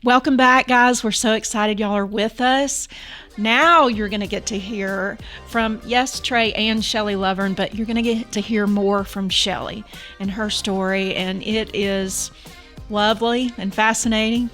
Welcome back, guys. We're so excited y'all are with us. Now you're going to get to hear from, yes, Tray and Shelly Lovvorn, but you're going to get to hear more from Shelly and her story, and it is lovely and fascinating.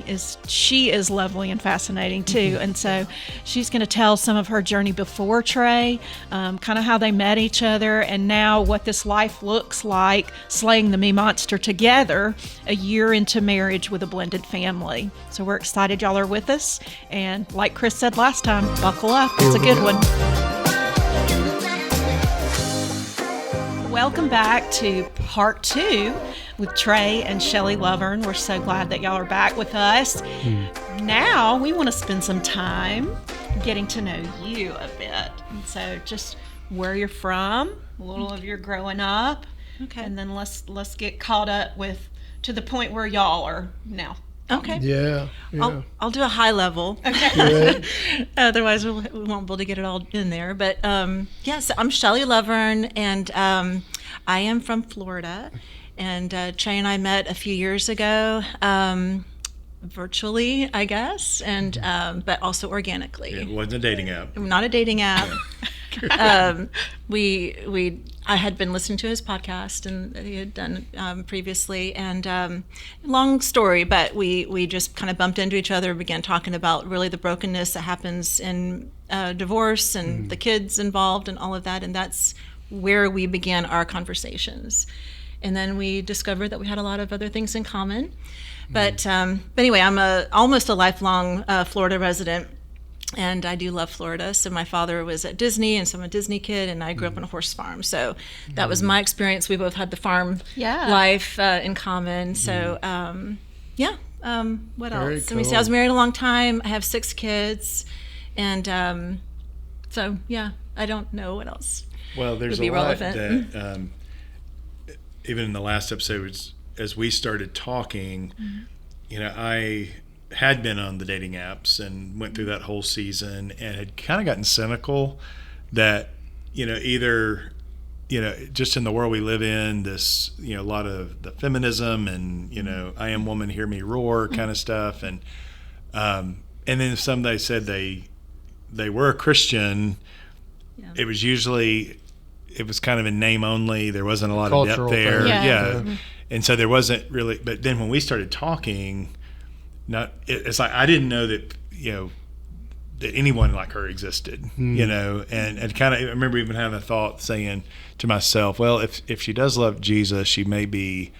She is lovely and fascinating too, and so she's going to tell some of her journey before Tray, kind of how they met each other, and now what this life looks like slaying the me monster together a year into marriage with a blended family. So we're excited y'all are with us, and like Chris said last time, buckle up. It's a good one. Welcome back to part 2 with Tray and Shelly Lovvorn. We're so glad that y'all are back with us. Now we want to spend some time getting to know you a bit. And so just where you're from, a little of your growing up, Okay. and then let's get caught up with to the point where y'all are now. Okay. Yeah. I'll do a high level. Good. Otherwise, we won't be able to get it all in there. But yes, I'm Shelly Lovvorn, and I am from Florida. And Tray and I met a few years ago, virtually, I guess, and but also organically. It wasn't a dating app. Not a dating app. I had been listening to his podcast, and he had done previously, and long story, but we just kind of bumped into each other, began talking about really the brokenness that happens in divorce and the kids involved and all of that, and that's where we began our conversations. And then we discovered that we had a lot of other things in common. But anyway, I'm almost a lifelong Florida resident. And I do love Florida. So my father was at Disney, and so I'm a Disney kid, and I grew up on a horse farm. So that was my experience. We both had the farm life in common. So, what Very else? Let me see. cool. I was married a long time. I have 6 kids. And so, yeah, I don't know what else. Well, there's would be a lot relevant. that, even in the last episode, as we started talking, I had been on the dating apps and went through that whole season and had kind of gotten cynical that, either, just in the world we live in, this, a lot of the feminism and, I am woman, hear me roar kind of stuff. And then somebody said they were a Christian. Yeah. It was kind of in name only. There wasn't a lot of Cultural depth there. thing. Yeah. And so there wasn't really, but then when we started talking, it's like I didn't know that that anyone like her existed, and kind of I remember even having a thought saying to myself, well, if she does love Jesus, she may be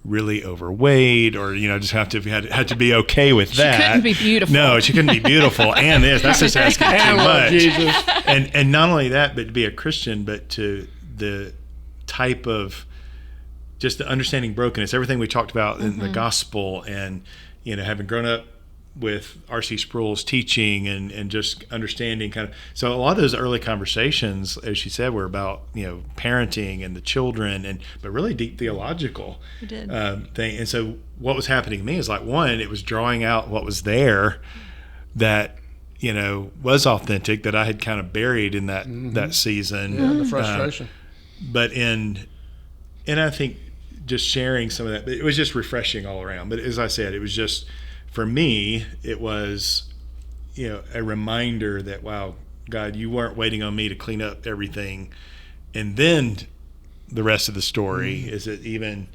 really overweight, or just had to be okay with that. She couldn't be beautiful. No, she couldn't be beautiful, and that's just asking too much. Jesus. And not only that, but to be a Christian, but to the type of just the understanding brokenness, everything we talked about in the gospel, and having grown up with R.C. Sproul's teaching and just understanding kind of, so a lot of those early conversations, as she said, were about parenting and the children, but really deep theological thing. And so what was happening to me is like, one, it was drawing out what was there that was authentic, that I had kind of buried in that season. Yeah, the frustration. And I think just sharing some of that, but it was just refreshing all around. But as I said, it was just, for me, it was, a reminder that, wow, God, you weren't waiting on me to clean up everything. And then the rest of the story is that even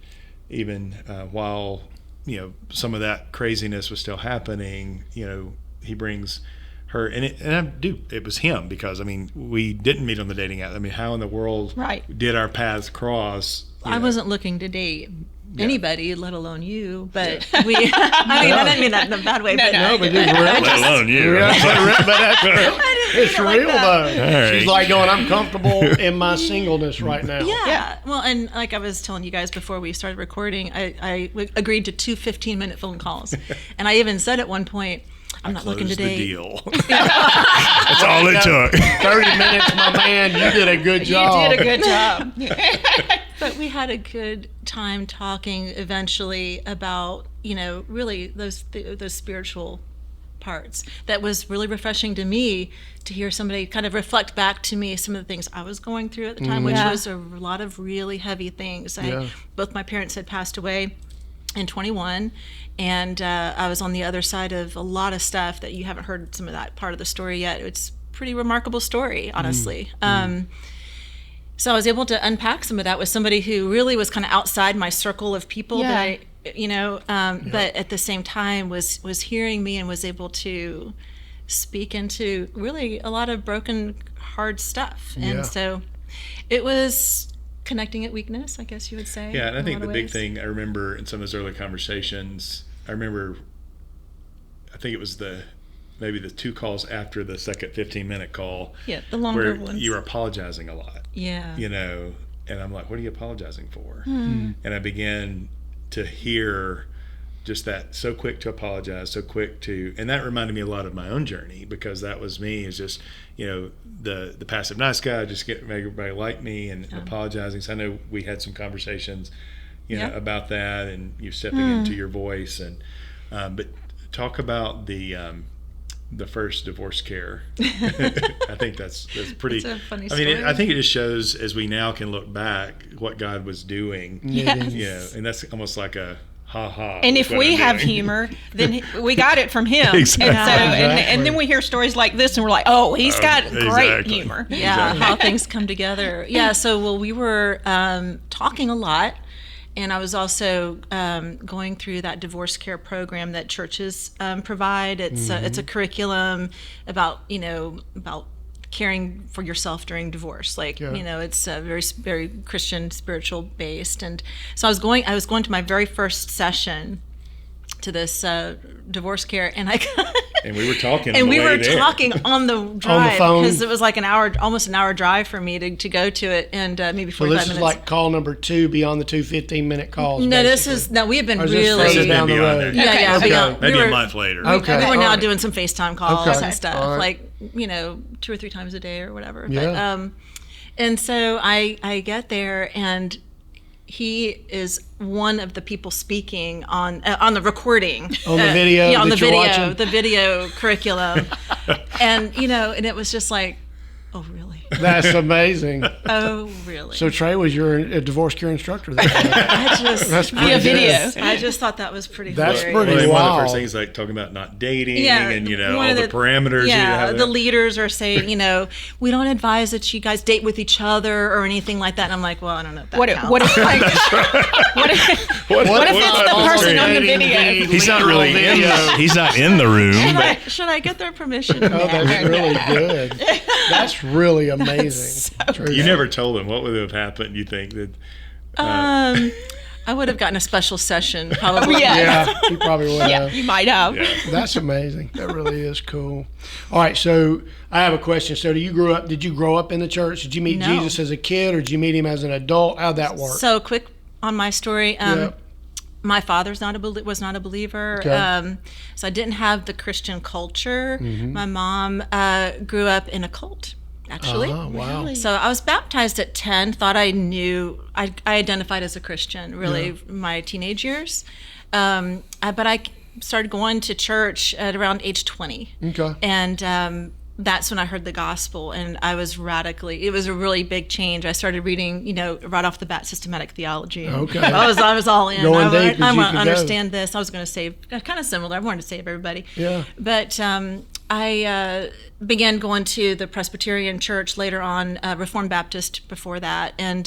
while, some of that craziness was still happening, he brings her, it was him, because, we didn't meet on the dating app. how in the world did our paths cross? I wasn't looking to date anybody, let alone you, but I didn't mean that in a bad way. But Let alone you. It's real though. Right. She's like going, I'm comfortable in my singleness right now. Yeah. Well, and like I was telling you guys before we started recording, I agreed to 2 15-minute phone calls. And I even said at one point, I'm not looking to date. The deal. That's all it took. 30 minutes, my man. You did a good job. You did a good job. But we had a good time talking eventually about, really those spiritual parts. That was really refreshing to me to hear somebody kind of reflect back to me some of the things I was going through at the time, which was a lot of really heavy things. Both my parents had passed away in 21. And I was on the other side of a lot of stuff that you haven't heard some of that part of the story yet. It's a pretty remarkable story, honestly. So I was able to unpack some of that with somebody who really was kind of outside my circle of people that I, but at the same time was hearing me and was able to speak into really a lot of broken, hard stuff. And so it was connecting at weakness, I guess you would say. Yeah, and I think the big thing I remember in some of those early conversations, I think it was maybe the 2 calls after the second 15-minute call. Yeah, the longer where ones. you were apologizing a lot. Yeah. And I'm like, what are you apologizing for? And I began to hear just that, so quick to apologize, so quick to, and that reminded me a lot of my own journey, because that was me, is just, the passive nice guy, just getting everybody like me and apologizing. So I know we had some conversations, about that, and you stepping into your voice, and but talk about the first divorce care. I think that's pretty. That's a funny story. I think it just shows, as we now can look back, what God was doing. Yes. And that's almost like a ha. And if we have humor, then we got it from him. Exactly. And so, and then we hear stories like this, and we're like, oh, he's got great humor. Yeah, how things come together. Yeah, so we were talking a lot. And I was also going through that divorce care program that churches provide. It's it's a curriculum about caring for yourself during divorce. It's very very Christian, spiritual based. And so I was going to my very first session to this divorce care, and and we were talking talking on the drive, phone, because it was like almost an hour drive for me to go to it, and maybe 45 minutes. So this is like call number 2 beyond the 2 15-minute calls. No, basically. we have been Or is really this further down the road. Yeah, Okay. Maybe a month later. Okay. We were now All right. doing some FaceTime calls Okay. and stuff, All right. like 2 or 3 times a day or whatever. Yeah. But, and so I get there, and he is one of the people speaking on the recording, On the video on that the you're video, watching? the video curriculum, and and it was just like, oh really? That's amazing. Oh really? So Trey was your divorce care instructor there. That's pretty via good. video. I just thought that was pretty. That's hilarious. pretty One of the wild. first things, like talking about not dating, Yeah, and one all of the parameters. Yeah, you have the leaders are saying, we don't advise that you guys date with each other or anything like that. And I'm like, well, I don't know if that counts. What if like what if it's the person on the video? He's not really he's not in the room. But Should I get their permission? Oh, that's really good. That's really amazing. you never told him what would have happened. You think that? I would have gotten a special session, probably. Yeah, you probably would Yeah, have. you might have. That's amazing. That really is cool. All right, so I have a question. So did you grow up in the church? Did you meet No. Jesus as a kid, or did you meet him as an adult? How'd that work? So quick on my story. Yeah. My father's was not a believer, Okay. so I didn't have the Christian culture. Mm-hmm. My mom grew up in a cult, actually. Oh, wow. So I was baptized at 10, thought I knew, I identified as a Christian, really, my teenage years. But I started going to church at around age 20. Okay. And that's when I heard the gospel, and I was it was a really big change. I started reading, right off the bat, systematic theology. Okay. I was all in. Going deep as I you want could to go. understand this. I was going to save, kind of similar. I wanted to save everybody. Yeah. But I began going to the Presbyterian church later on, Reformed Baptist before that. And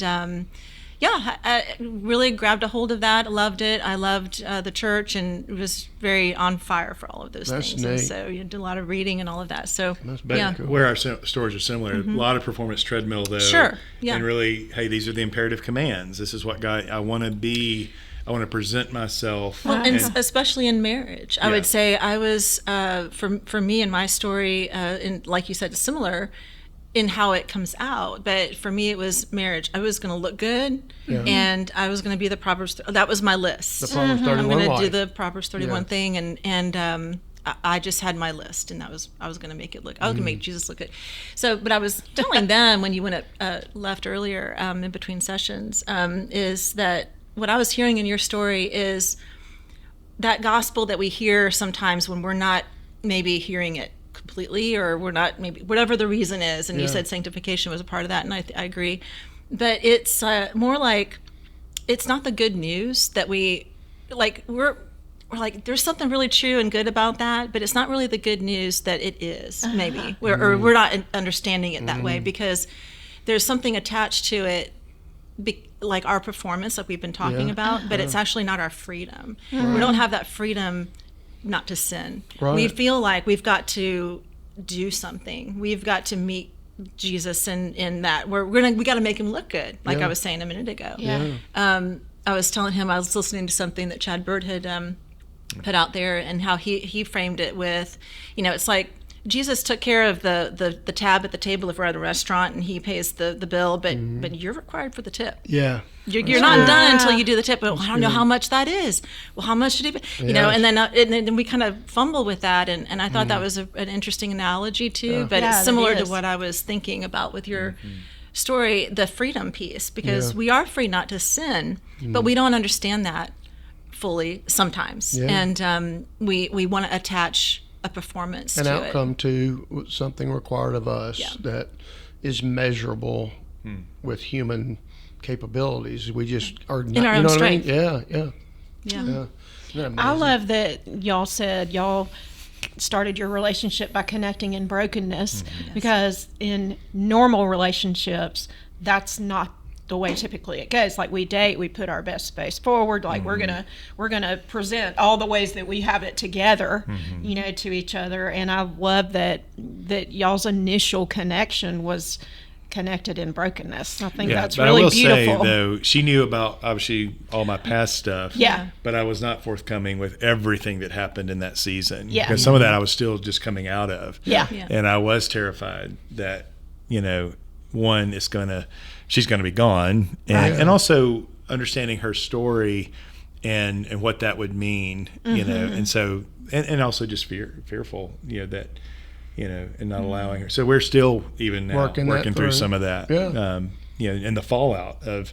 I really grabbed a hold of that. Loved it. I loved the church, and was very on fire for all of those That's things. neat. And so you did a lot of reading and all of that. So But cool. where our stories are similar, a lot of performance treadmill though. Sure, yeah. And really, hey, these are the imperative commands. This is what I want to be. I want to present myself. Well, and especially in marriage, I would say I was for me and my story, and like you said, similar in how it comes out. But for me, it was marriage. I was going to look good, and I was going to be the Proverbs. That was my list. The Proverbs 31 I'm going to life. do the Proverbs 31 thing, and I just had my list, and I was going to make it look. I was going to make Jesus look good. So, but I was telling them when you went left earlier in between sessions, is that what I was hearing in your story is that gospel that we hear sometimes when we're not maybe hearing it completely, or we're not, maybe whatever the reason is. And you said sanctification was a part of that, and I agree. But it's more like, it's not the good news that we like we're like, there's something really true and good about that, but it's not really the good news that it is, maybe. Or we're not understanding it that way, because there's something attached to it, like our performance, like we've been talking about, but it's actually not our freedom. We don't have that freedom not to sin. Right. We feel like we've got to do something. We've got to meet Jesus in that. We got to make him look good, like I was saying a minute ago. I was telling him, I was listening to something that Chad Bird had put out there, and how he framed it with, it's like Jesus took care of the tab at the table if we're at a restaurant, and he pays the bill, but you're required for the tip. Yeah. You're not done until you do the tip. Well, I don't know how much that is. Well, how much did he pay? And then we kind of fumble with that, and I thought that was an interesting analogy too, but it's similar to what I was thinking about with your story, the freedom piece, because we are free not to sin, but we don't understand that fully sometimes, and we want to attach a performance an to outcome to something required of us that is measurable with human capabilities. We just are not, in our own strength. Yeah. I love that y'all said y'all started your relationship by connecting in brokenness, because in normal relationships, that's not the way typically it goes. Like, we date, we put our best face forward, like we're gonna present all the ways that we have it together, to each other. And I love that y'all's initial connection was connected in brokenness. I think that's really beautiful. Say, though, she knew about obviously all my past stuff. But I was not forthcoming with everything that happened in that season. Because some of that I was still just coming out of. And I was terrified that, one is she's gonna be gone, and also understanding her story and what that would mean, and so and also just fearful, that. And not allowing her. So we're still even now working through some of that. And the fallout of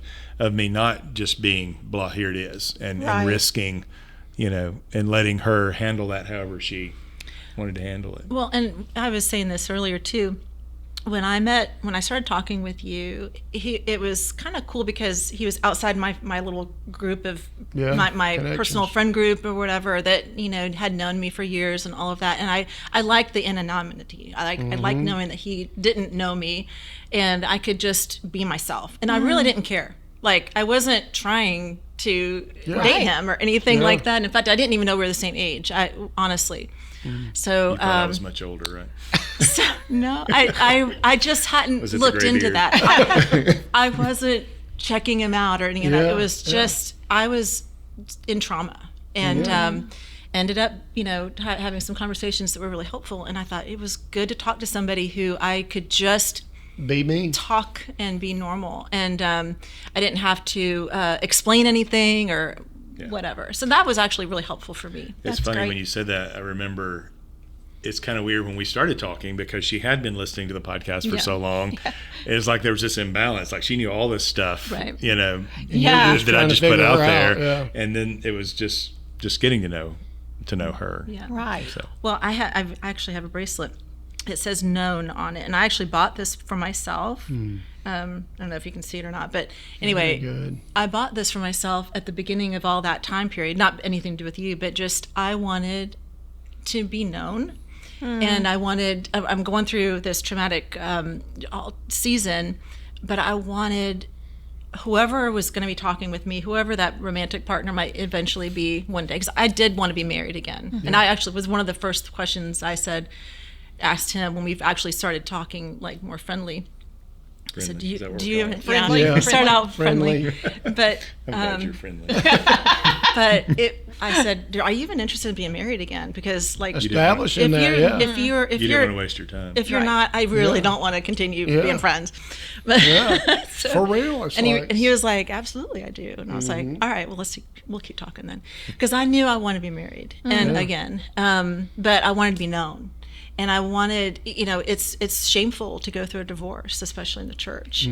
me not just being blah, here it is, and risking, and letting her handle that however she wanted to handle it. Well, and I was saying this earlier too. When I started talking with you, it was kind of cool because he was outside my little group of my personal friend group or whatever that had known me for years and all of that, and I liked the anonymity. I liked knowing that he didn't know me, and I could just be myself, and I really didn't care. Like, I wasn't trying to date him or anything like that. In fact, I didn't even know we were the same age. Honestly. So you thought I was much older, right? So, no, I just hadn't looked into that. I wasn't checking him out or any of that. It was just I was in trauma, and ended up having some conversations that were really helpful. And I thought it was good to talk to somebody who I could just be me, talk and be normal, and I didn't have to explain anything or whatever. So that was actually really helpful for me. It's funny when you said that. I remember it's kind of weird when we started talking, because she had been listening to the podcast for so long. It was like there was this imbalance. Like, she knew all this stuff, that I just put out there, and then it was just getting to know her. So. Well, I actually have a bracelet. It says known on it, and I actually bought this for myself. I don't know if you can see it or not, but anyway, I bought this for myself at the beginning of all that time period. Not anything to do with you, but just I wanted to be known, and I'm going through this traumatic season, but I wanted whoever was going to be talking with me, whoever that romantic partner might eventually be one day, because I did want to be married again. And I actually was one of the first questions I asked him when we've actually started talking, like, more friendly. So do you friendly? Yeah. Start out friendly, but I'm glad you're friendly. but I said, are you even interested in being married again? Because, like, establishing if that, you don't want to waste your time. If you're not, I really don't want to continue being friends. But so, for real. And he was like, absolutely, I do. And I was like, all right, well, we'll keep talking then, because I knew I wanted to be married and again, but I wanted to be known. And I wanted, it's shameful to go through a divorce, especially in the church.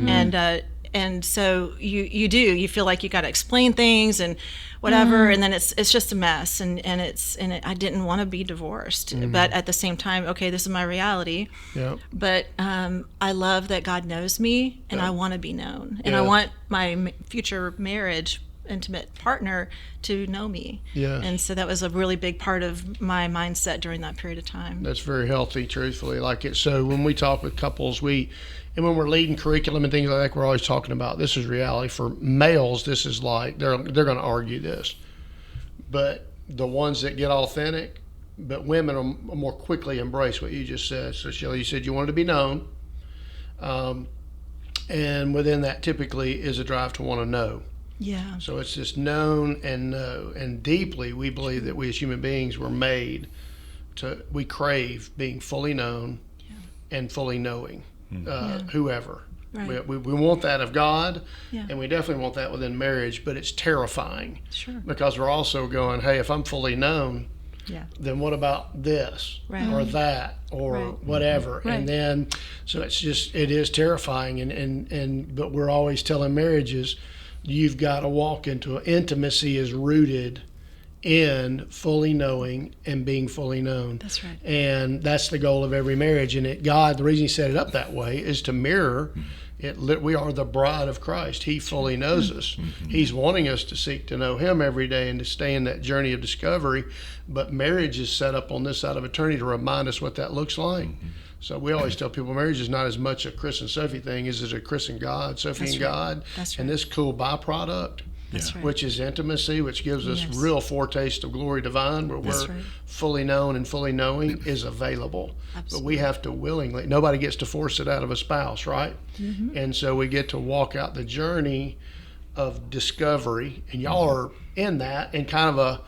And so you feel like you got to explain things and whatever, and then it's just a mess. And I didn't want to be divorced, but at the same time, okay, this is my reality. Yep. But I love that God knows me, and I want to be known, and I want my future marriage intimate partner to know me. Yeah. And so that was a really big part of my mindset during that period of time. That's very healthy, truthfully. So when we talk with couples, and when we're leading curriculum and things like that, we're always talking about this is reality. For males, this is like they're going to argue this, but the ones that get authentic, but women will more quickly embrace what you just said. So Shelly, you said you wanted to be known, and within that typically is a drive to want to know. Yeah. So it's just known and know. And deeply, we believe that we as human beings were made we crave being fully known and fully knowing whoever. Right. We want that of God, Yeah. and we definitely want that within marriage, but it's terrifying. Sure. Because we're also going, hey, if I'm fully known, Yeah. then what about this Right. or that or Right. whatever? Right. And then, so it is terrifying. But we're always telling marriages, you've got to walk into intimacy is rooted in fully knowing and being fully known. That's right. And that's the goal of every marriage. And God, the reason he set it up that way is to mirror it. We are the bride of Christ. He fully knows us. He's wanting us to seek to know him every day and to stay in that journey of discovery. But marriage is set up on this side of eternity to remind us what that looks like. So we always tell people marriage is not as much a Chris and Sophie thing as a Chris and God, Sophie and God, That's and right. this cool byproduct, That's right. which is intimacy, which gives us Yes. real foretaste of glory divine, where That's we're right. fully known and fully knowing is available. Absolutely. But we have to willingly, nobody gets to force it out of a spouse, right? And so we get to walk out the journey of discovery, and y'all are in that in kind of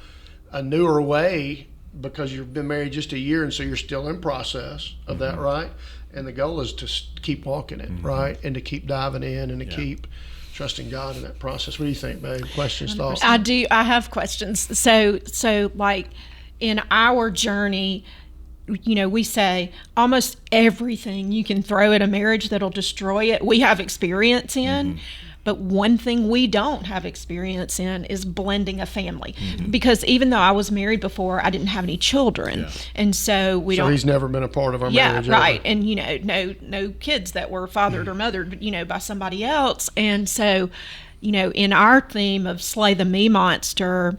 a newer way, because you've been married just a year, and so you're still in process of that, right? And the goal is to keep walking it, right? And to keep diving in and to keep trusting God in that process. What do you think, babe? Questions, thoughts? I do. I have questions. So like in our journey, we say almost everything you can throw at a marriage that'll destroy it, we have experience in. But one thing we don't have experience in is blending a family. Because even though I was married before, I didn't have any children. And so we So don't. he's never been a part of our Yeah, marriage. right. Ever. And, no kids that were fathered or mothered, by somebody else. And so, in our theme of slay the me monster,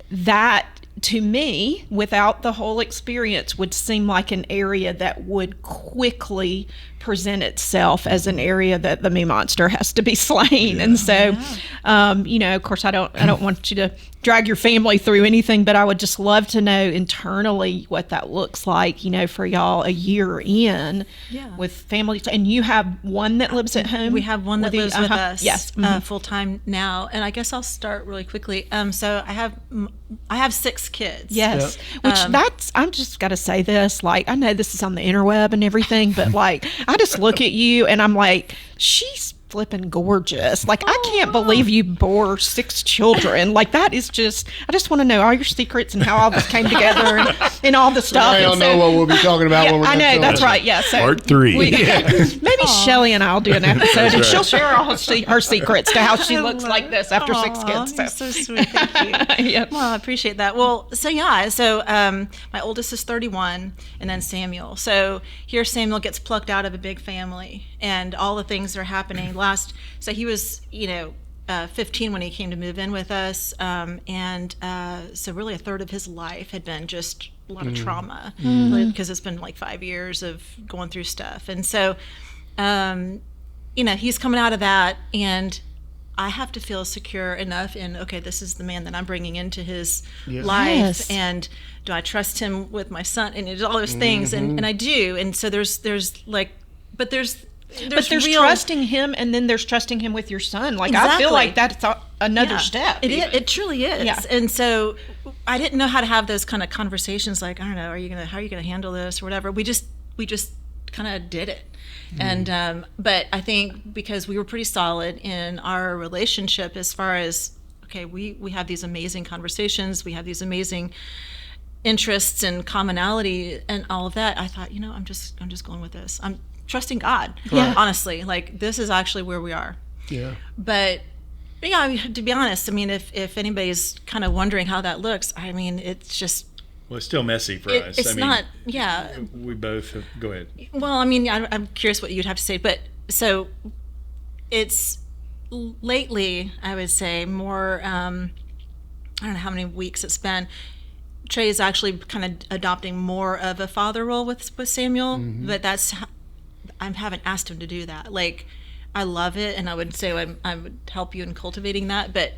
that to me, without the whole experience, would seem like an area that would quickly present itself as an area that the me monster has to be slain. And so, of course, I don't want you to drag your family through anything, but I would just love to know internally what that looks like, for y'all a year in with families. And you have one that lives at home? We have one that lives with us, yes, full time now. And I guess I'll start really quickly. So I have 6 kids. Yes, which I'm just got to say this, like, I know this is on the interweb and everything, but like, I just look at you and I'm like, she's flipping gorgeous. Like, I can't believe you bore 6 children. Like, that is just, I just want to know all your secrets and how all this came together and all the stuff. I don't know what we'll be talking about when we're I done know, filming. that's right. Yeah. So Part 3. maybe Shelly and I'll do an episode and right. she'll share all her secrets to how she looks like this after 6 kids. You're so sweet. Thank you. Yep. Well, I appreciate that. Well, so my oldest is 31, and then Samuel. So here Samuel gets plucked out of a big family, and all the things that are happening. So he was, 15 when he came to move in with us, and so really a third of his life had been just a lot of trauma, because it's been like 5 years of going through stuff. And so, he's coming out of that, and I have to feel secure enough in, okay, this is the man that I'm bringing into his life. Yes. And do I trust him with my son? And it's all those things. And I do. And so there's real, trusting him, and then there's trusting him with your son. Like, I Exactly. feel like that's another step. It truly is. Yeah. And so I didn't know how to have those kind of conversations. Like, I don't know, how are you gonna handle this or whatever? We just kind of did it. And but I think because we were pretty solid in our relationship, as far as, okay, we have these amazing conversations, we have these amazing interests and commonality and all of that, I thought, I'm just going with this. I'm trusting God. Yeah. Honestly, like, this is actually where we are. Yeah. But to be honest, if anybody's kind of wondering how that looks, it's just, Well, it's still messy for us. it's not. Yeah. We both have, go ahead. Well, I'm curious what you'd have to say, but so it's lately, I would say more, I don't know how many weeks it's been, Tray is actually kind of adopting more of a father role with Samuel, but I haven't asked him to do that. Like, I love it, and I would say I would help you in cultivating that, but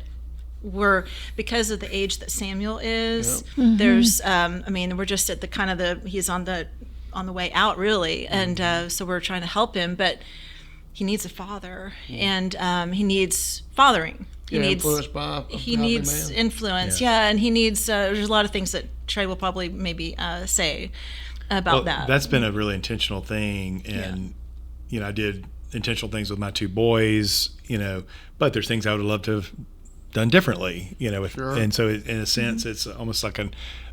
because of the age that Samuel is, there's, we're just at he's on the way out, really, and so we're trying to help him, but he needs a father, and he needs fathering. He needs influence, and he needs. There's a lot of things that Tray will probably maybe say about that. That's been a really intentional thing, and I did intentional things with my two boys, but there's things I would have loved to have done differently, and so in a sense, it's almost like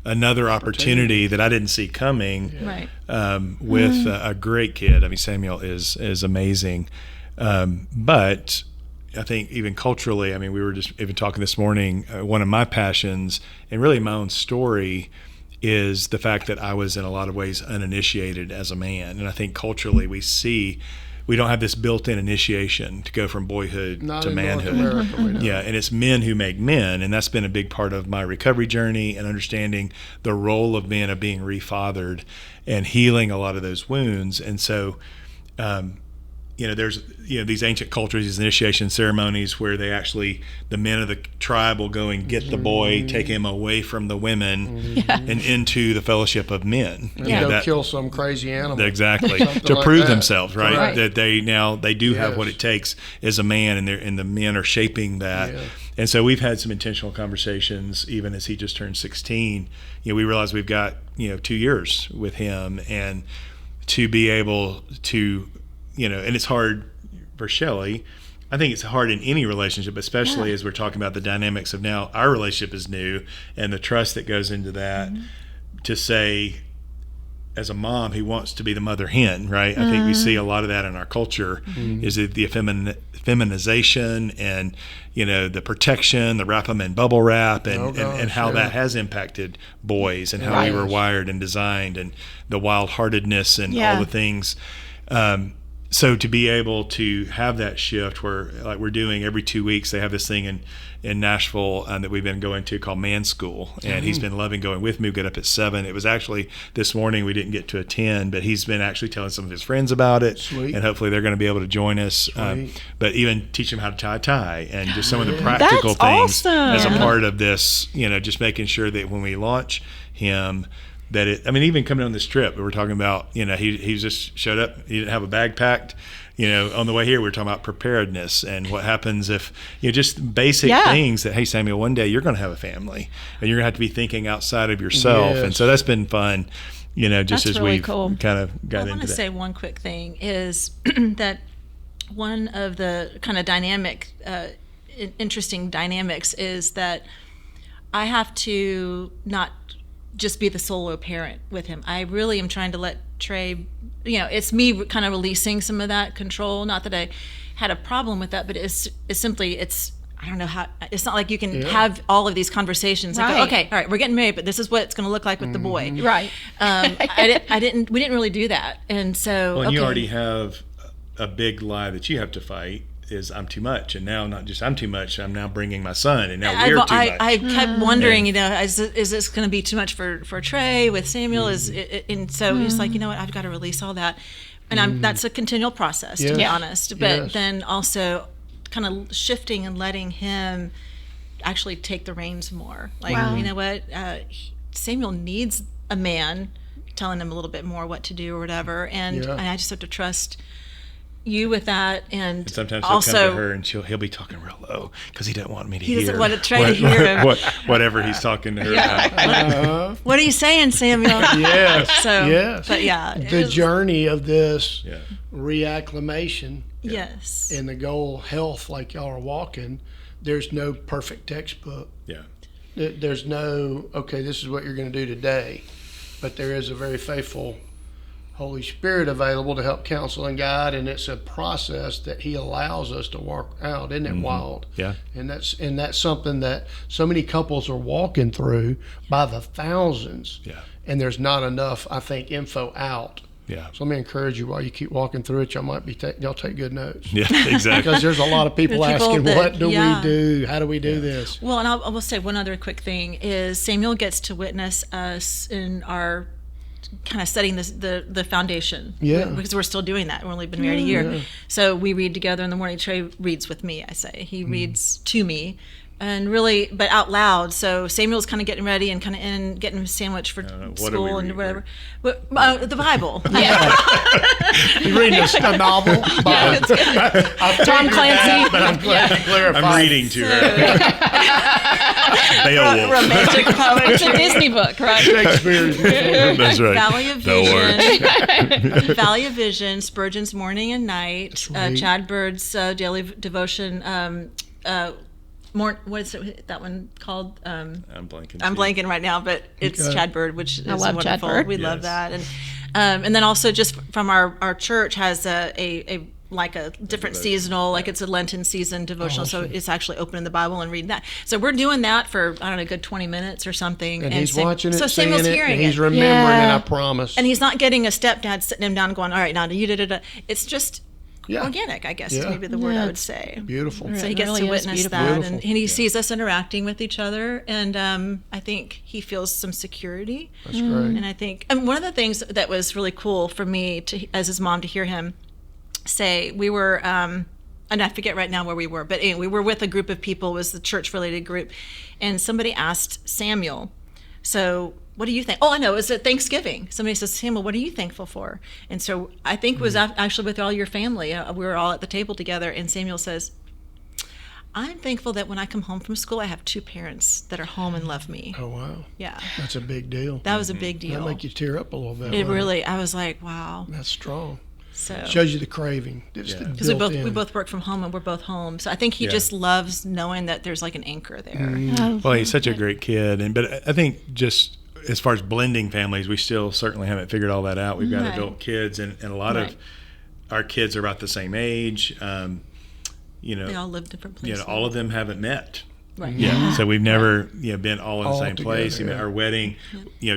another opportunity that I didn't see coming, right? With a great kid. I mean, Samuel is amazing, but I think even culturally, I mean, we were just even talking this morning, one of my passions and really my own story is the fact that I was in a lot of ways uninitiated as a man. And I think culturally we don't have this built-in initiation to go from boyhood to manhood. And it's men who make men. And that's been a big part of my recovery journey and understanding the role of men of being refathered and healing a lot of those wounds. And so, there's these ancient cultures, these initiation ceremonies where the men of the tribe will go and get the boy, take him away from the women and into the fellowship of men. And kill some crazy animal. Exactly. To prove themselves, right? That they do have what it takes as a man, and the men are shaping that. Yeah. And so we've had some intentional conversations, even as he just turned 16. We realize we've got 2 years with him, and to be able to and it's hard for Shelly. I think it's hard in any relationship, especially as we're talking about the dynamics of now our relationship is new and the trust that goes into that, to say, as a mom who wants to be the mother hen, right? I think we see a lot of that in our culture, is the feminization and, the protection, the wrap them in bubble wrap, and how that has impacted boys and how we were wired and designed, and the wild-heartedness and all the things. So to be able to have that shift where, like we're doing every 2 weeks, they have this thing in Nashville that we've been going to called Man School, and he's been loving going with me. We get up at 7. It was actually this morning we didn't get to attend, but he's been actually telling some of his friends about it. Sweet. And hopefully they're going to be able to join us. But even teach them how to tie a tie and just some of the practical things as a part of this, just making sure that when we launch him, that even coming on this trip, we were talking about, he just showed up, he didn't have a bag packed, on the way here, we were talking about preparedness and what happens if, just basic things that, hey, Samuel, one day you're going to have a family and you're going to have to be thinking outside of yourself. Yes. And so that's been fun, just that's as really we've kind of got into that. I want to say one quick thing is that one of the kind of interesting dynamics is that I have to not just be the solo parent with him. I really am trying to let Tray, it's me kind of releasing some of that control. Not that I had a problem with that, but it's I don't know how, it's not like you can have all of these conversations and go, okay, all right, we're getting married, but this is what it's going to look like with the boy. Right. We didn't really do that. And so, you already have a big lie that you have to fight. Is I'm too much, and now not just I'm too much, I'm now bringing my son, and now we're too much. I kept wondering, is this going to be too much for Tray with Samuel? And so it's like, what, I've got to release all that, and that's a continual process, to be honest. But then also kind of shifting and letting him actually take the reins more. Like, you know what, Samuel needs a man telling him a little bit more what to do or whatever, and I just have to trust you with that. And sometimes he'll come to her and he'll be talking real low because he doesn't want me to hear. He doesn't want to try to hear him. Whatever he's talking to her about. What are you saying, Samuel? Yes. But the journey of this reacclimation. Yes. And the goal health, like y'all are walking, there's no perfect textbook. Yeah. There's no, okay, this is what you're going to do today. But there is a very faithful Holy Spirit available to help counsel and guide, and it's a process that He allows us to walk out. Isn't it wild? Yeah. And that's something that so many couples are walking through by the thousands. Yeah. And there's not enough, I think, info out Yeah. So let me encourage you while you keep walking through it, y'all take good notes. Yeah, exactly. Because there's a lot of people There's people asking, that- what do yeah. we do? How do we do this? Well, and I will say one other quick thing is Samuel gets to witness us in our kind of setting the foundation. Yeah. Because we're still doing that. We've only been married a year. Yeah. So we read together in the morning. Tray reads with me, I say. He reads to me. And really, but out loud. So Samuel's kind of getting ready and kind of getting a sandwich for what school are we and reading? whatever. The Bible. You're reading a novel by Tom Clancy. but I'm glad you clarified. I'm reading to her. Beowulf. Romantic It's poetry. a Disney book, right? Shakespeare's That's right. Valley of That'll Vision, Valley of Vision, Spurgeon's Morning and Night, right. Chad Bird's daily devotion. What is it, that one called? I'm blanking. I'm too. blanking right now, but it's Okay. Chad Bird, which is love wonderful. Chad Bird. We love Yes. that, and then also just from our church has a like a different seasonal, like it's a Lenten season devotional, so it's actually opening the Bible and reading that. So we're doing that for I don't know, a good 20 minutes or something. And he's watching it, so seeing Samuel's it, hearing and he's it. remembering Yeah. it, I promise. And he's not getting a stepdad sitting him down and going, all right, now you da-da-da. It's just Yeah. organic, I guess, is Yeah. maybe the word I would it's say. Beautiful. So he It gets really to is witness beautiful. that, Beautiful. and he sees us interacting with each other, and I think he feels some security. That's great. And I think, and one of the things that was really cool for me, as his mom, to hear him say, we were, and I forget right now where we were, but anyway, we were with a group of people, it was the church-related group, and somebody asked Samuel, so what do you think? Oh, I know, it was at Thanksgiving. Somebody says, Samuel, what are you thankful for? And so I think it was actually with all your family. We were all at the table together, and Samuel says, I'm thankful that when I come home from school, I have two parents that are home and love me. Oh, wow. Yeah, That's a big deal. that was a big That'll deal. make you tear up a little bit. It won't it? really, I was like, wow. That's strong. So Shows you the craving. It's Yeah. because we both work from home and we're both home, so I think he Yeah. just loves knowing that there's like an anchor there. Well, he's such a great kid, but I think just as far as blending families, we still certainly haven't figured all that out. We've got Right. adult kids, and a lot Right. of our kids are about the same age. They all live different You places. know, all of them haven't met. Right. Yeah. So we've never, been all in the All same place. together, yeah. Our wedding,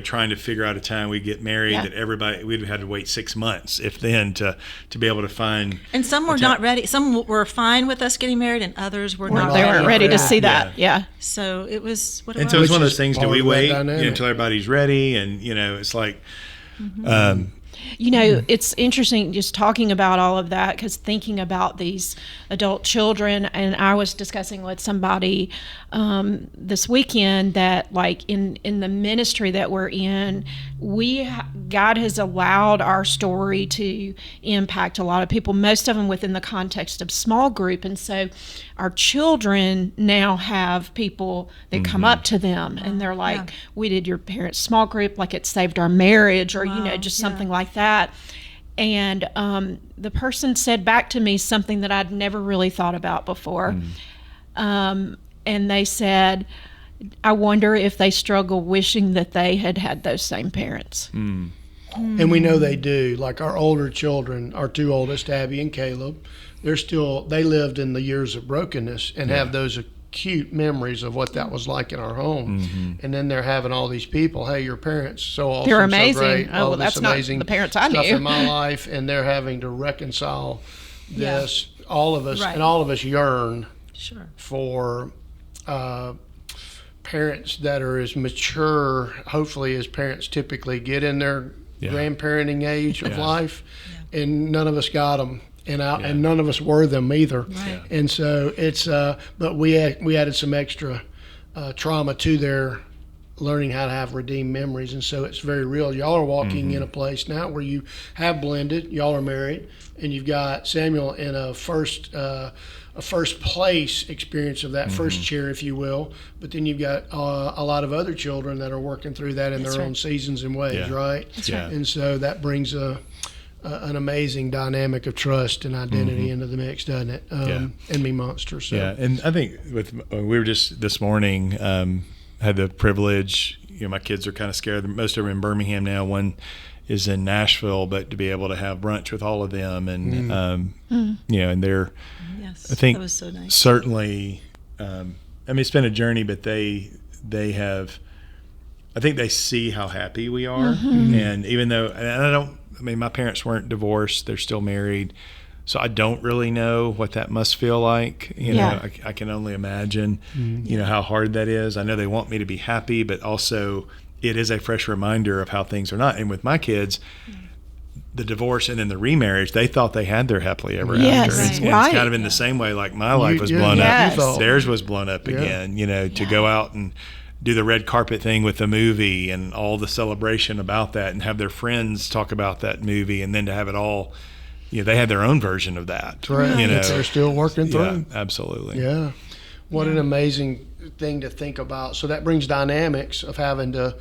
trying to figure out a time we get married Yeah. that everybody, we'd have had to wait 6 months, if then, to be able to find. And some were not ready. Some were fine with us getting married, and others were not. They weren't ready to see Yeah. that. Yeah. So it was what it And was. so it's Which one of is those things, do part we of that wait dynamic. until everybody's ready? And, it's like, You know, it's interesting just talking about all of that, because thinking about these adult children, and I was discussing with somebody this weekend that, like, in the ministry that we're in, God has allowed our story to impact a lot of people, most of them within the context of small group. And so our children now have people that come up to them and they're like, Yeah. we did your parents' small group, like it saved our marriage, or, just something like that. And the person said back to me something that I'd never really thought about before. And they said, I wonder if they struggle wishing that they had had those same parents. And we know they do. Like our older children, our two oldest, Abby and Caleb, they lived in the years of brokenness and have those acute memories of what that was like in our home. And then they're having all these people, hey, your parents, so awesome, They're amazing. so great, Oh, well, all this that's not amazing the parents I stuff knew. in my life, and they're having to reconcile this. All of us, Right. and all of us yearn Sure. for parents that are as mature, hopefully, as parents typically get in their grandparenting age of life, and none of us got them, and none of us were them either. Right. And so it's, but we added some extra trauma to their learning how to have redeemed memories, and so it's very real. Y'all are walking in a place now where you have blended. Y'all are married, and you've got Samuel in a first place experience of that first chair, if you will. But then you've got a lot of other children that are working through that in their own seasons and ways, right? That's right. And so that brings an amazing dynamic of trust and identity into the mix, doesn't it? And me monster. So. Yeah, and I think we were just this morning, had the privilege, my kids are kind of scared. Most of them in Birmingham now. One is in Nashville, but to be able to have brunch with all of them, and and they're, Yes. I think that was so nice. certainly, it's been a journey, but they have, I think they see how happy we are, and even though, and I don't my parents weren't divorced. They're still married. So I don't really know what that must feel like. You know, I can only imagine, you know, how hard that is. I know they want me to be happy, but also it is a fresh reminder of how things are not. And with my kids, the divorce and then the remarriage, they thought they had their happily ever after. And it's kind of in the same way, like my life was blown up. Theirs was blown up again, you know, to go out and do the red carpet thing with the movie and all the celebration about that and have their friends talk about that movie, and then to have it all, you know, they had their own version of that. Right. You know, they're still working through. Yeah, absolutely. Yeah. What an amazing thing to think about. So that brings dynamics of having to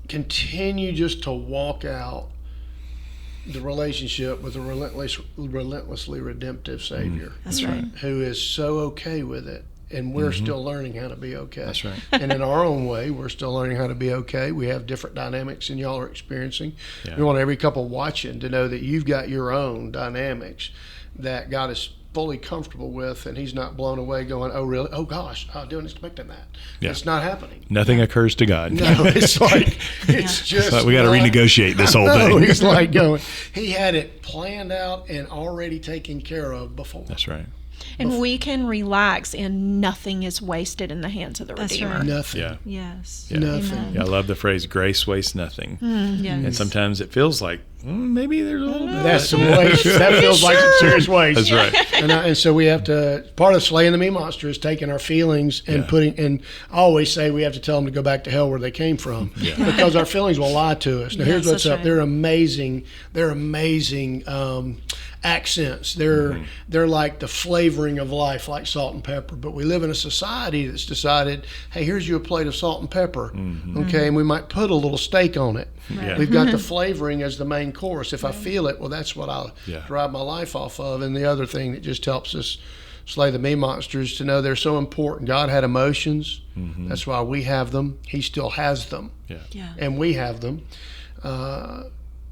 continue just to walk out the relationship with a relentlessly redemptive Savior. That's right. Who is so okay with it. And we're still learning how to be okay. That's right. And in our own way, we're still learning how to be okay. We have different dynamics than y'all are experiencing. Yeah. We want every couple watching to know that you've got your own dynamics that God is fully comfortable with, and he's not blown away going, oh, really? Oh, gosh, I didn't expect that. Yeah. It's not happening. Nothing occurs to God. No, it's like, it's just. It's like we got to renegotiate this whole no, thing. It's like going, he had it planned out and already taken care of before. That's right. And we can relax, and nothing is wasted in the hands of the That's Redeemer. right. Nothing. Yeah. Yes. Yeah. Nothing. Yeah, I love the phrase, grace wastes nothing. Yes. And sometimes it feels like, maybe there's a little bit. That's some waste. That feels like some serious waste. That's right. And so we have to, part of slaying the me monster is taking our feelings and and I always say we have to tell them to go back to hell where they came from, because our feelings will lie to us. Now, here's what's up. Right. They're amazing accents. They're like the flavoring of life, like salt and pepper. But we live in a society that's decided, hey, here's you a plate of salt and pepper, okay, and we might put a little steak on it. Yeah. We've got the flavoring as the main course. If I feel it, well, that's what I'll drive my life off of. And the other thing that just helps us slay the me monsters to know they're so important. God had emotions. That's why we have them. He still has them. Yeah. And we have them.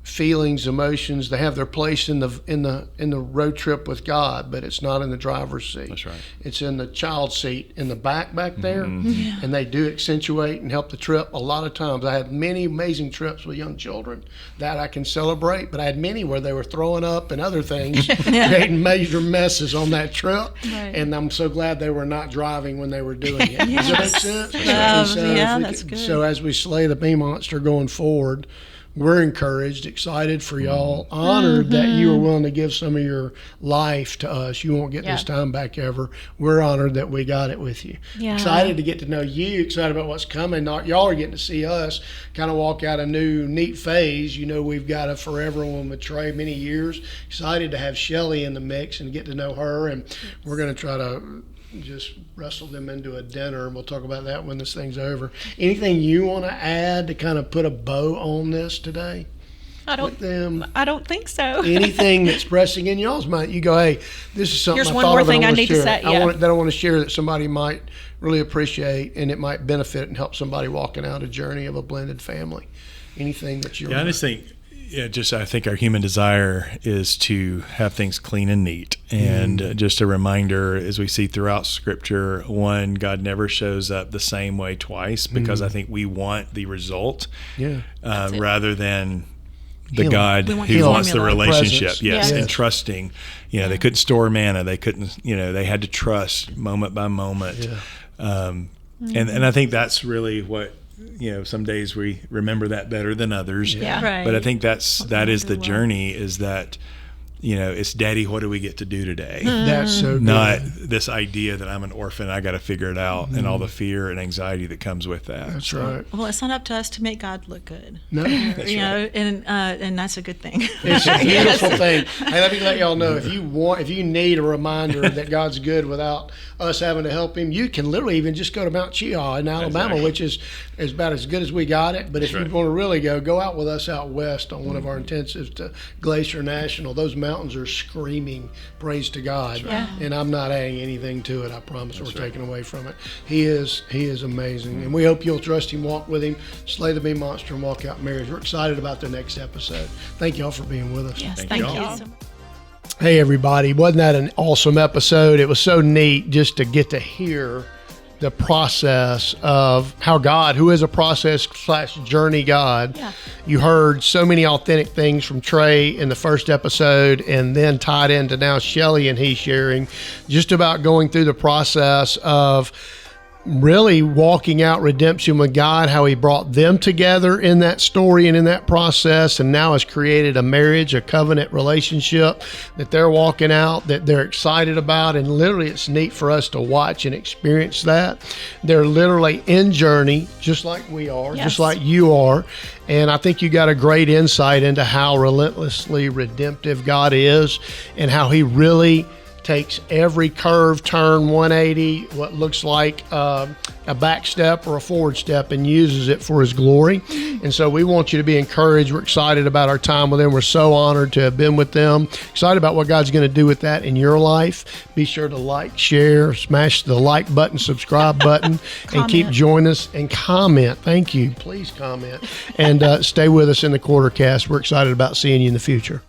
Feelings, emotions, they have their place in the road trip with God, but it's not in the driver's seat. That's right. It's in the child seat in the back there, and they do accentuate and help the trip a lot of times. I had many amazing trips with young children that I can celebrate, but I had many where they were throwing up and other things, creating major messes on that trip, and I'm so glad they were not driving when they were doing it. Does that make sense? That's good. So as we slay the me monster going forward, we're encouraged, excited for y'all, honored that you are willing to give some of your life to us. You won't get this time back ever. We're honored that we got it with you. Yeah. Excited to get to know you, excited about what's coming. Y'all are getting to see us kind of walk out a new, neat phase. You know, we've got a forever one with Tray, many years. Excited to have Shelly in the mix and get to know her. And we're going to try to just wrestle them into a dinner, and we'll talk about that when this thing's over. Anything you want to add to kind of put a bow on this today? I don't think so. Anything that's pressing in y'all's mind, you go, hey, this is something Here's one more thing I need to say. I want to share that somebody might really appreciate, and it might benefit and help somebody walking out a journey of a blended family. Anything that you're I just think I think our human desire is to have things clean and neat. And just a reminder, as we see throughout Scripture, one, God never shows up the same way twice, because I think we want the result rather than the God who wants the relationship. Yes, and trusting. You know, they couldn't store manna. They couldn't, they had to trust moment by moment. And I think that's really what, some days we remember that better than others. Yeah. Right. But I think that is the journey, is that, it's Daddy, what do we get to do today? That's so good. Not this idea that I'm an orphan, I got to figure it out, and all the fear and anxiety that comes with that. That's right. Well, it's not up to us to make God look good. No, that's right. And that's a good thing. It's a beautiful thing. Hey, let me let y'all know, if you need a reminder that God's good without us having to help him, you can literally even just go to Mount Cheaha in Alabama, which is about as good as we got it. But if you want to really go out with us out west on one of our intensives to Glacier National. Those mountains are screaming praise to God. And I'm not adding anything to it, I promise, or taking away from it. He is amazing. And we hope you'll trust him, walk with him, slay the me monster, and walk out married. We're excited about the next episode. Thank y'all for being with us. Yes, thank you so much. Hey everybody, wasn't that an awesome episode? It was so neat just to get to hear the process of how God, who is a process / journey God, you heard so many authentic things from Tray in the first episode, and then tied into now Shelly and he sharing just about going through the process of really walking out redemption with God, how he brought them together in that story and in that process, and now has created a marriage, a covenant relationship that they're walking out, that they're excited about. And literally it's neat for us to watch and experience that. They're literally in journey, just like we are, just like you are. And I think you got a great insight into how relentlessly redemptive God is, and how he really takes every curve, turn, 180, what looks like a back step or a forward step, and uses it for his glory. And so we want you to be encouraged. We're excited about our time with them. We're so honored to have been with them. Excited about what God's going to do with that in your life. Be sure to like, share, smash the like button, subscribe button, and keep joining us and comment. Thank you. Please comment. And stay with us in the Quartercast. We're excited about seeing you in the future.